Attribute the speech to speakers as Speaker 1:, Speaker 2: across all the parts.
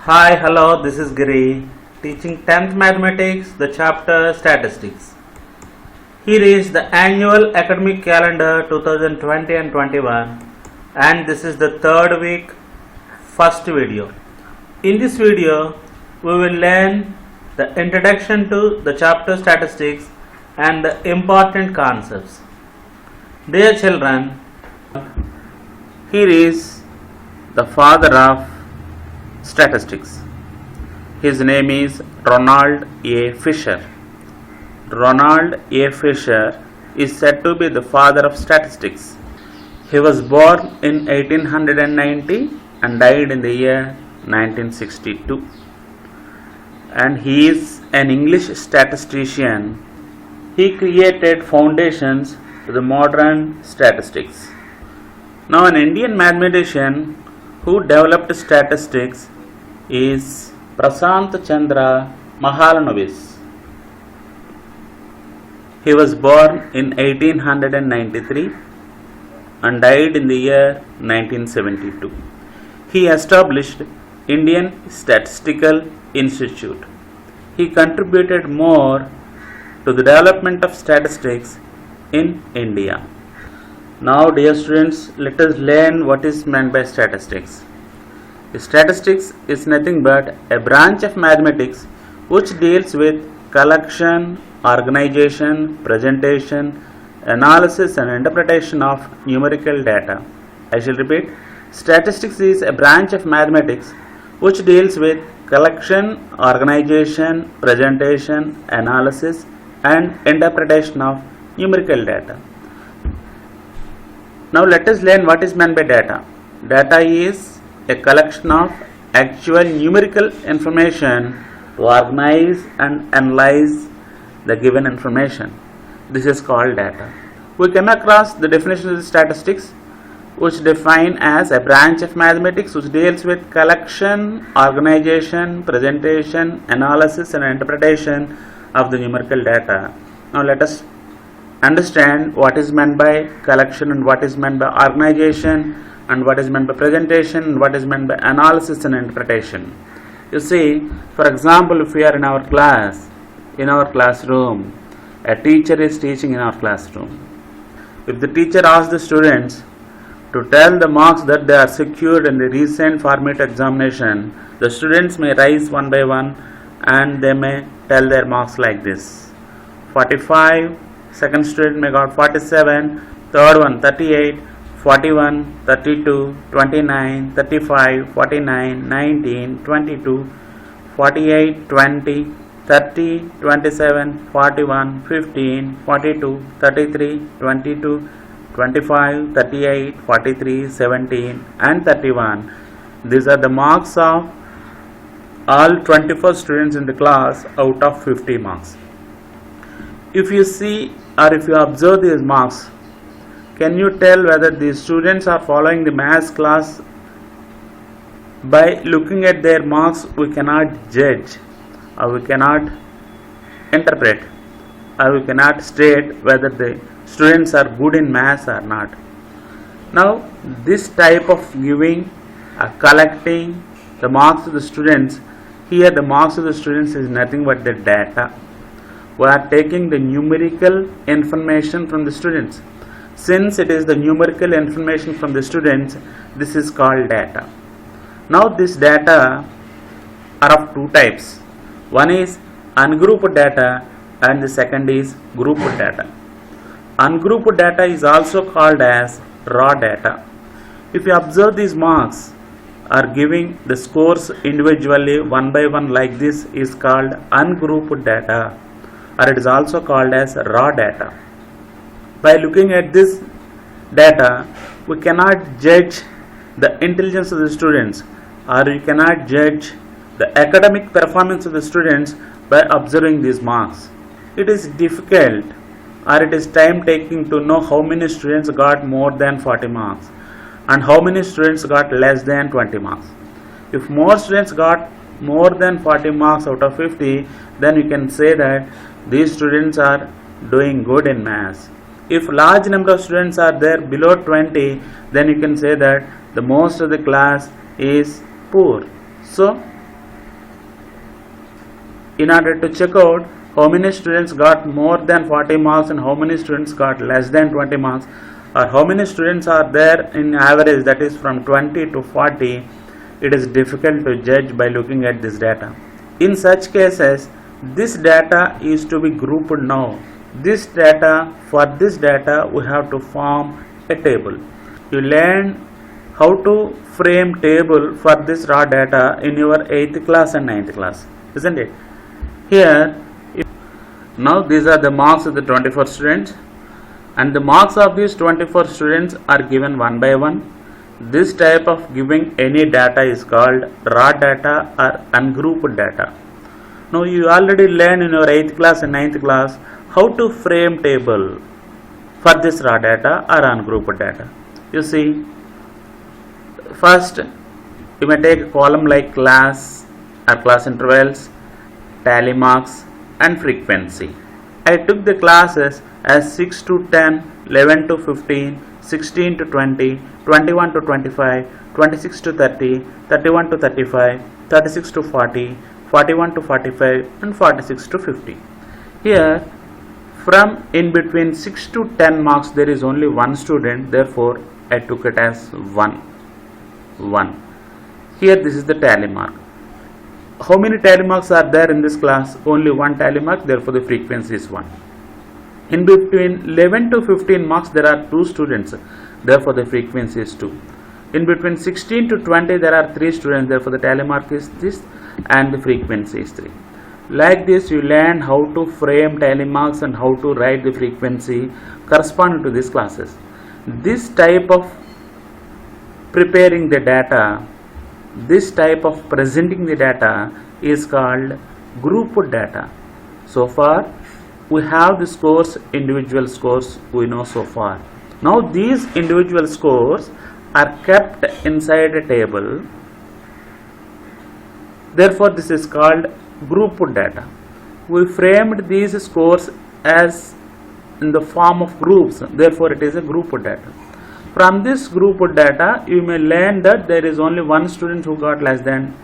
Speaker 1: Hi, hello, this is Giri, teaching 10th Mathematics, the chapter Statistics. Here is the annual academic calendar 2020 and 21, and this is the third week, first video. In this video, we will learn the introduction to the chapter Statistics and the important concepts. Dear children, here is the father of statistics. His name is Ronald A. Fisher. Ronald A. Fisher is said to be the father of statistics. He was born in 1890 and died in the year 1962. And he is an English statistician. He created foundations to the modern statistics. Now, an Indian mathematician who developed statistics is Prasant Chandra Mahalanobis. He was born in 1893 and died in the year 1972. He established Indian Statistical Institute. He contributed more to the development of statistics in India. Now, dear students, let us learn what is meant by statistics. Statistics is nothing but a branch of mathematics which deals with collection, organization, presentation, analysis and interpretation of numerical data. I shall repeat. Statistics is a branch of mathematics which deals with collection, organization, presentation, analysis and interpretation of numerical data. Now let us learn what is meant by data. Data is a collection of actual numerical information to organize and analyze the given information. This is called data. We came across the definition of statistics, which define as a branch of mathematics which deals with collection, organization, presentation, analysis and interpretation of the numerical data. Now let us understand what is meant by collection and what is meant by organization and what is meant by presentation and what is meant by analysis and interpretation. You see, for example, if we are in our class, in our classroom, a teacher is teaching in our classroom. If the teacher asks the students to tell the marks that they are secured in the recent format examination, the students may rise one by one and they may tell their marks like this: 45, second student may got 47, third one 38, 41, 32, 29, 35, 49, 19, 22, 48, 20, 30, 27, 41, 15, 42, 33, 22, 25, 38, 43, 17 and 31. These are the marks of all 24 students in the class out of 50 marks. If you see or if you observe these marks, can you tell whether these students are following the maths class? By looking at their marks, we cannot judge or we cannot interpret or we cannot state whether the students are good in maths or not. Now, this type of giving or collecting the marks of the students, here the marks of the students is nothing but the data. We are taking the numerical information from the students. Since it is the numerical information from the students, this is called data. Now this data are of two types. One is ungrouped data and the second is grouped data. Ungrouped data is also called as raw data. If you observe, these marks are giving the scores individually one by one like this is called ungrouped data, or it is also called as raw data. By looking at this data, we cannot judge the intelligence of the students or we cannot judge the academic performance of the students by observing these marks. It is difficult or it is time taking to know how many students got more than 40 marks and how many students got less than 20 marks. If more students got more than 40 marks out of 50, then we can say that these students are doing good in maths. If large number of students are there below 20, then you can say that the most of the class is poor. So in order to check out how many students got more than 40 marks and how many students got less than 20 marks, or how many students are there in average, that is from 20 to 40, it is difficult to judge by looking at this data. In such cases, this data is to be grouped now. This data, for this data we have to form a table. You learn how to frame table for this raw data in your 8th class and 9th class, isn't it? Here, now these are the marks of the 24 students, and the marks of these 24 students are given one by one. This type of giving any data is called raw data or ungrouped data. Now you already learned in your 8th class and 9th class how to frame table for this raw data or ungrouped data. You see, first you may take a column like class or class intervals, tally marks and frequency. I took the classes as 6 to 10, 11 to 15, 16 to 20, 21 to 25, 26 to 30, 31 to 35, 36 to 40, 41 to 45 and 46 to 50. Here, from in between 6 to 10 marks there is only one student, therefore I took it as 1. Here this is the tally mark. How many tally marks are there in this class? Only one tally mark, therefore the frequency is 1. In between 11 to 15 marks there are 2 students, therefore the frequency is 2. In between 16 to 20 there are 3 students, therefore the tally mark is this and the frequency is 3. Like this you learn how to frame tally marks and how to write the frequency corresponding to these classes. This type of preparing the data, this type of presenting the data is called grouped data. So far we have the scores, individual scores we know so far. Now these individual scores are kept inside a table, therefore this is called grouped data. We framed these scores as in the form of groups, therefore it is a grouped data. From this grouped data you may learn that there is only one student who got less than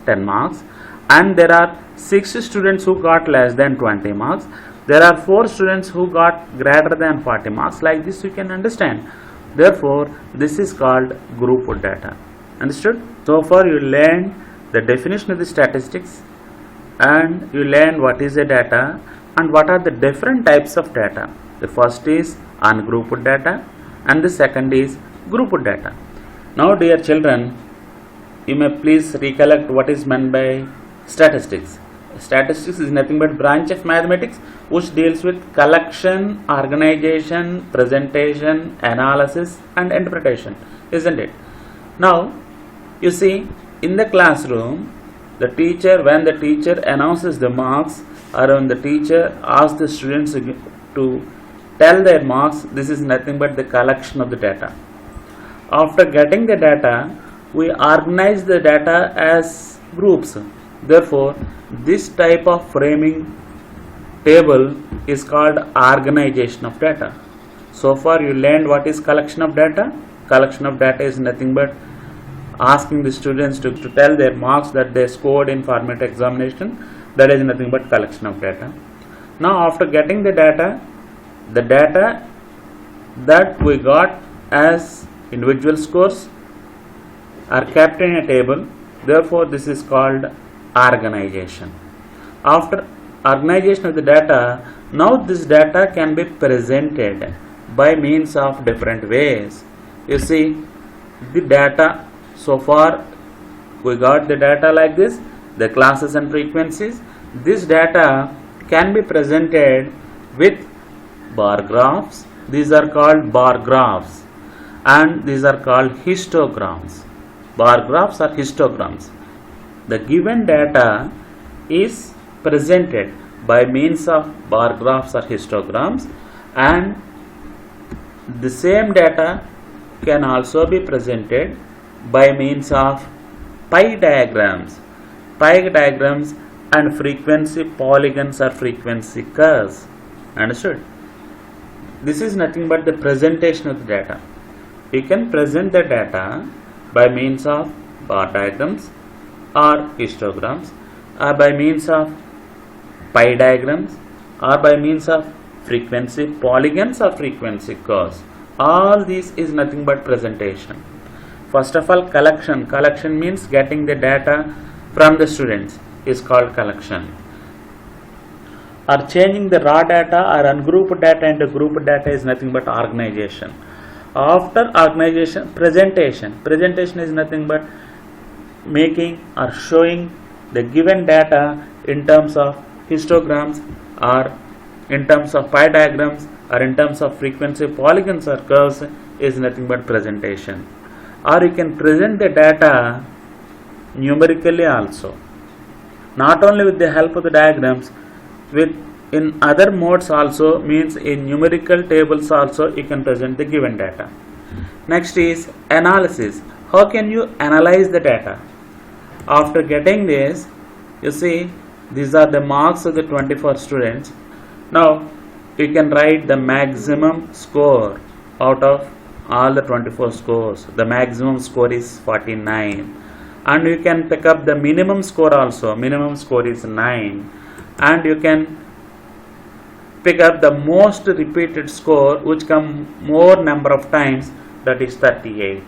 Speaker 1: 10 marks and there are 6 students who got less than 20 marks. There are 4 students who got greater than 40 marks. Like this you can understand. Therefore this is called grouped data. Understood? So far you learned the definition of the statistics and you learn what is a data and what are the different types of data. The first is ungrouped data and the second is grouped data. Now dear children, you may please recollect what is meant by statistics. Statistics is nothing but branch of mathematics which deals with collection, organization, presentation, analysis and interpretation, isn't it? Now you see, in the classroom, the teacher, when the teacher announces the marks or when the teacher asks the students to tell their marks, this is nothing but the collection of the data. After getting the data, we organize the data as groups. Therefore, this type of framing table is called organization of data. So far you learned what is collection of data. Collection of data is nothing but asking the students to tell their marks that they scored in formative examination. That is nothing but collection of data. Now after getting the data that we got as individual scores are kept in a table. Therefore this is called organization. After organization of the data, now this data can be presented by means of different ways. You see, the data, so far we got the data like this, the classes and frequencies. This data can be presented with bar graphs. These are called bar graphs and these are called histograms. Bar graphs are histograms. The given data is presented by means of bar graphs or histograms, and the same data can also be presented by means of pie diagrams. Pie diagrams and frequency polygons or frequency curves. Understood? This is nothing but the presentation of the data. We can present the data by means of bar diagrams or histograms or by means of pie diagrams, or by means of frequency polygons or frequency curves. All these is nothing but presentation. First of all, collection. Collection means getting the data from the students is called collection. Or changing the raw data or ungrouped data into grouped data is nothing but organization. After organization, presentation. Presentation is nothing but making or showing the given data in terms of histograms or in terms of pie diagrams or in terms of frequency polygons or curves is nothing but presentation. Or you can present the data numerically also. Not only with the help of the diagrams, with in other modes also, means in numerical tables also you can present the given data. Next is analysis. How can you analyze the data? After getting this, you see these are the marks of the 24 students. Now you can write the maximum score out of all the 24 scores. The maximum score is 49, and you can pick up the minimum score also. Minimum score is 9, and you can pick up the most repeated score which come more number of times, that is 38.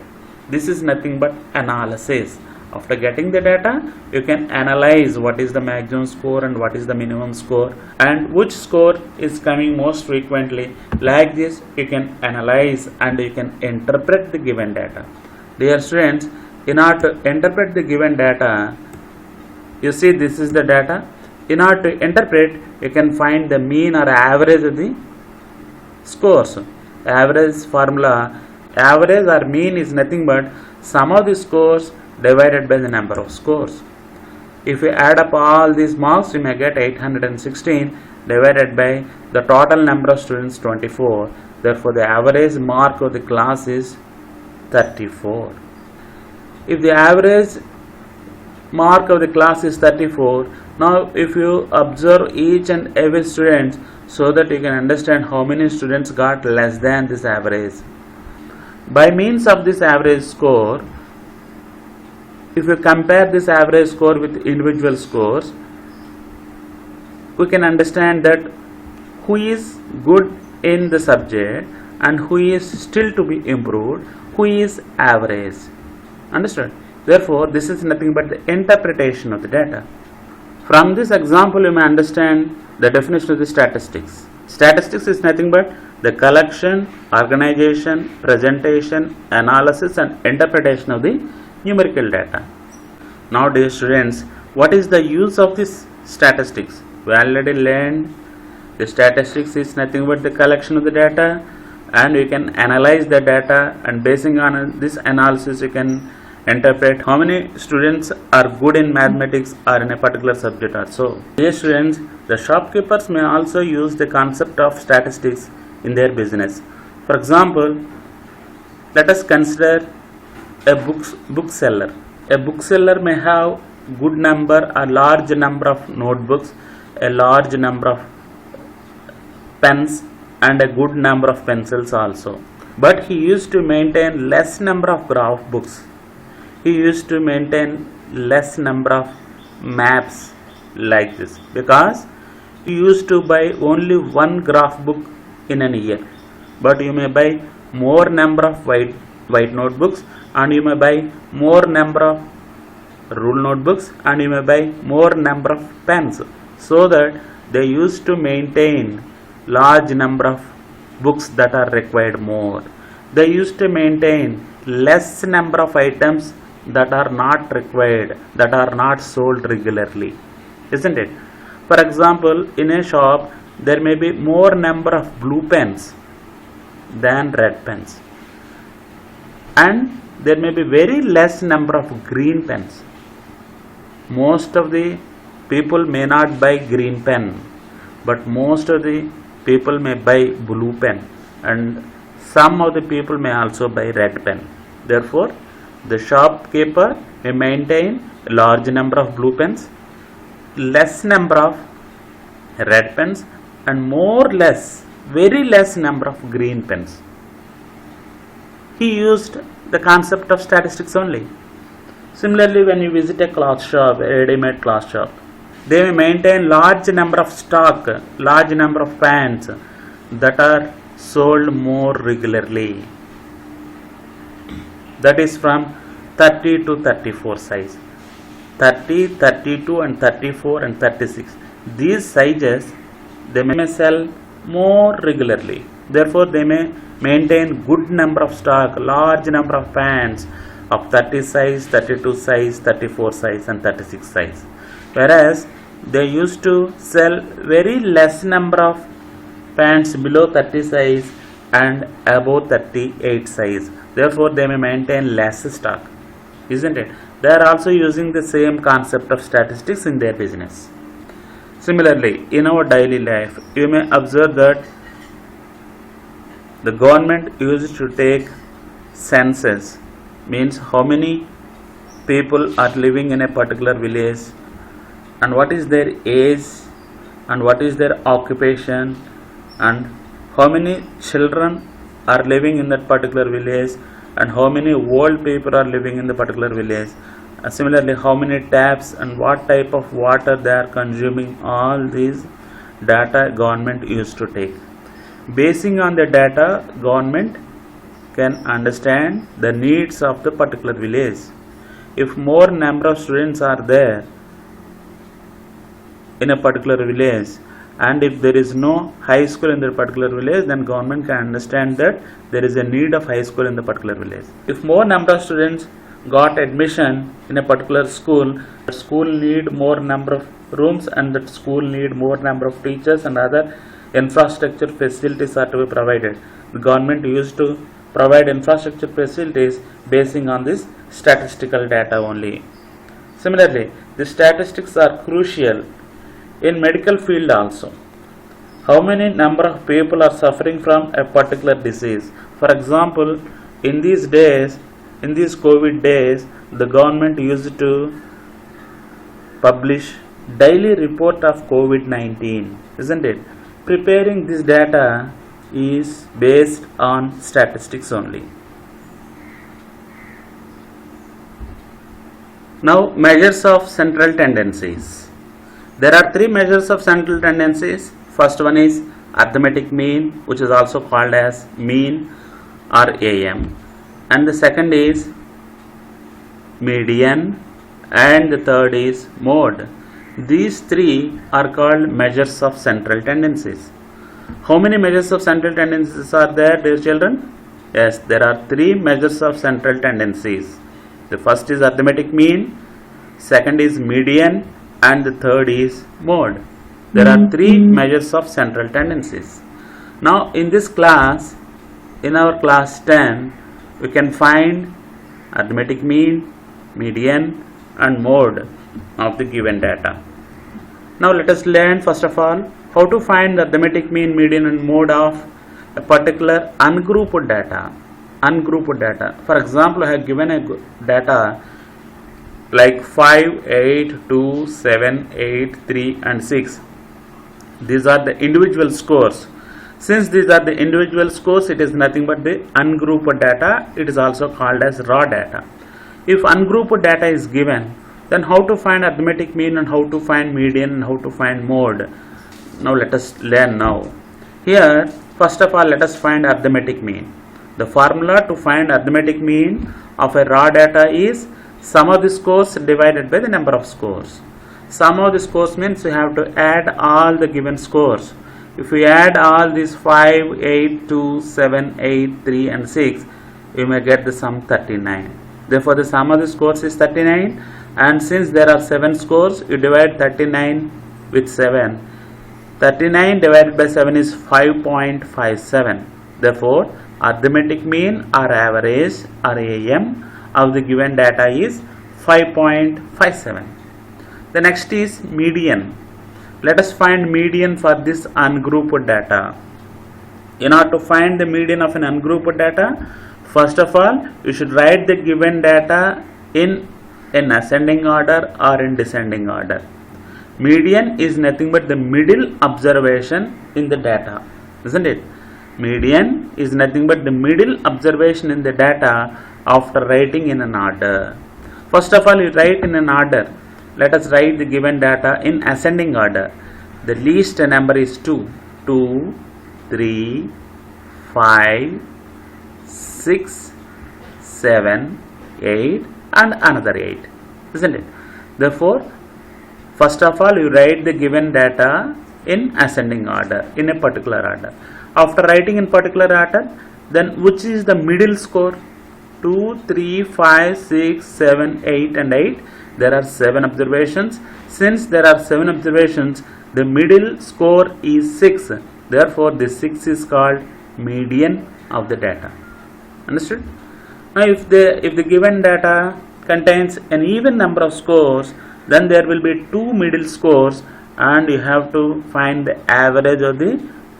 Speaker 1: This is nothing but analysis. After getting the data, you can analyze what is the maximum score and what is the minimum score and which score is coming most frequently. Like this, you can analyze and you can interpret the given data. Dear students, in order to interpret the given data, you see this is the data. In order to interpret, you can find the mean or average of the scores. Average formula, average or mean is nothing but sum of the scores divided by the number of scores. If you add up all these marks, you may get 816 divided by the total number of students 24. Therefore, the average mark of the class is 34. If the average mark of the class is 34, now if you observe each and every student so that you can understand how many students got less than this average. By means of this average score, if you compare this average score with individual scores, we can understand that who is good in the subject and who is still to be improved, who is average. Understood? Therefore, this is nothing but the interpretation of the data. From this example, you may understand the definition of the statistics. Statistics is nothing but the collection, organization, presentation, analysis and interpretation of the numerical data. Now, dear students, what is the use of this statistics? We already learned the statistics is nothing but the collection of the data, and you can analyze the data, and basing on this analysis you can interpret how many students are good in mathematics or in a particular subject or so. Dear students, the shopkeepers may also use the concept of statistics in their business. For example, let us consider a bookseller. A bookseller may have good number, a large number of notebooks, a large number of pens and a good number of pencils also. But he used to maintain less number of graph books. He used to maintain less number of maps like this, because he used to buy only one graph book in an year. But you may buy more number of white notebooks, and you may buy more number of rule notebooks, and you may buy more number of pens, so that they used to maintain large number of books that are required more. They used to maintain less number of items that are not required, that are not sold regularly, isn't it? For example, in a shop there may be more number of blue pens than red pens, and there may be very less number of green pens. Most of the people may not buy green pen, but most of the people may buy blue pen, and some of the people may also buy red pen. Therefore, the shopkeeper may maintain a large number of blue pens, less number of red pens, and very less number of green pens. He used the concept of statistics only. Similarly, when you visit a cloth shop, a ready-made cloth shop, They may maintain large number of stock, large number of pants that are sold more regularly. That is from 30 to 34 size. 30, 32 and 34 and 36. These sizes they may sell more regularly. Therefore, they may maintain good number of stock, large number of pants of 30 size, 32 size, 34 size and 36 size. Whereas they used to sell very less number of pants below 30 size and above 38 size. Therefore, they may maintain less stock, isn't it? They are also using the same concept of statistics in their business. Similarly, in our daily life, you may observe that the government used to take census, means how many people are living in a particular village and what is their age and what is their occupation and how many children are living in that particular village and how many old people are living in the particular village. Similarly, how many taps and what type of water they are consuming, all these data government used to take. Basing on the data, government can understand the needs of the particular village. If more number of students are there in a particular village and if there is no high school in that particular village, then government can understand that there is a need of high school in the particular village. If more number of students got admission in a particular school, the school need more number of rooms and that school need more number of teachers and other infrastructure facilities are to be provided. The government used to provide infrastructure facilities basing on this statistical data only. Similarly, the statistics are crucial in medical field also. How many number of people are suffering from a particular disease? For example, in these days, in these COVID days, the government used to publish daily report of COVID-19, isn't it? Preparing this data is based on statistics only. Now, measures of central tendencies. There are three measures of central tendencies. First one is arithmetic mean, which is also called as mean or AM. And the second is median and the third is mode. These three are called measures of central tendencies. How many measures of central tendencies are there, dear children? Yes, there are three measures of central tendencies. The first is arithmetic mean, second is median and the third is mode. There are three measures of central tendencies. Now in this class, in our class 10, we can find arithmetic mean, median and mode of the given data. Now let us learn first of all how to find the arithmetic mean, median and mode of a particular ungrouped data. Ungrouped data. For example, I have given a data like 5, 8, 2, 7, 8, 3 and 6. These are the individual scores. Since these are the individual scores, it is nothing but the ungrouped data. It is also called as raw data. If ungrouped data is given, then how to find arithmetic mean and how to find median and how to find mode. Now let us learn now. Here, first of all, let us find arithmetic mean. The formula to find arithmetic mean of a raw data is sum of the scores divided by the number of scores. Sum of the scores means we have to add all the given scores. If we add all these 5, 8, 2, 7, 8, 3 and 6, we may get the sum 39. Therefore, the sum of the scores is 39, and since there are 7 scores, you divide 39 with 7. 39 divided by 7 is 5.57. Therefore, arithmetic mean or average or AM of the given data is 5.57. The next is median. Let us find median for this ungrouped data. In order to find the median of an ungrouped data, first of all, you should write the given data in ascending order or in descending order. Median is nothing but the middle observation in the data, isn't it? Median is nothing but the middle observation in the data after writing in an order. First of all, you write in an order. let us write the given data in ascending order. The least number is 2. 2, 3, 5, 6, 7, 8 and another 8, isn't it? Therefore, first of all, you write the given data in ascending order, in a particular order. After writing in particular order, then which is the middle score? 2, 3, 5, 6, 7, 8 and 8. There are 7 observations. Since there are 7 observations, the middle score is 6. Therefore, this 6 is called median of the data. Understood? Now, if the given data contains an even number of scores, then there will be 2 middle scores and you have to find the average of the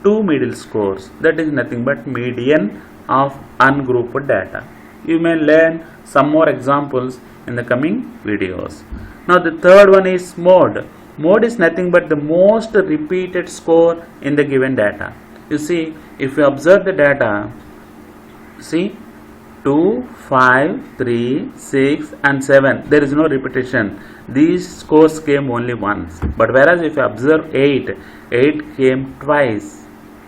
Speaker 1: 2 middle scores. That is nothing but median of ungrouped data. You may learn some more examples in the coming videos. Now the third one is mode. Mode is nothing but the most repeated score in the given data. You see, if you observe the data, see 2, 5, 3, 6 and 7, there is no repetition. These scores came only once. But whereas if you observe 8 came twice,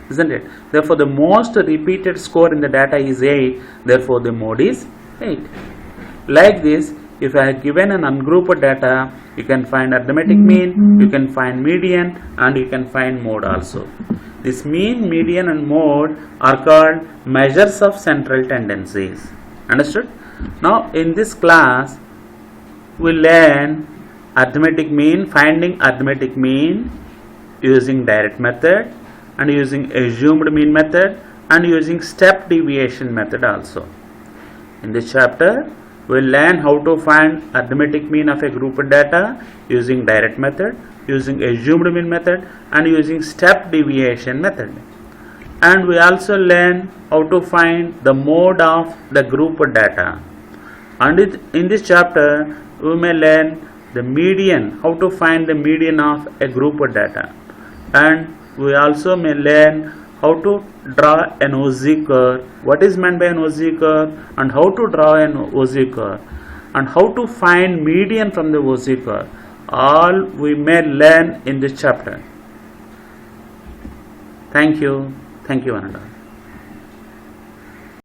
Speaker 1: isn't it? Therefore, the most repeated score in the data is 8. Therefore, the mode is 8. Like this, if I have given an ungrouped data, you can find arithmetic mean, you can find median and you can find mode also. This mean, median and mode are called measures of central tendencies. Understood? Now, in this class, we learn arithmetic mean, finding arithmetic mean using direct method and using assumed mean method and using step deviation method also. In this chapter, we will learn how to find arithmetic mean of a grouped data using direct method, using assumed mean method and using step deviation method. And we also learn how to find the mode of the grouped data. And in this chapter, we may learn the median, how to find the median of a grouped data. And we also may learn how to draw an OZ curve, what is meant by an OZ curve and how to draw an OZ curve and how to find median from the OZ curve. All we may learn in this chapter. Thank you, Ananda.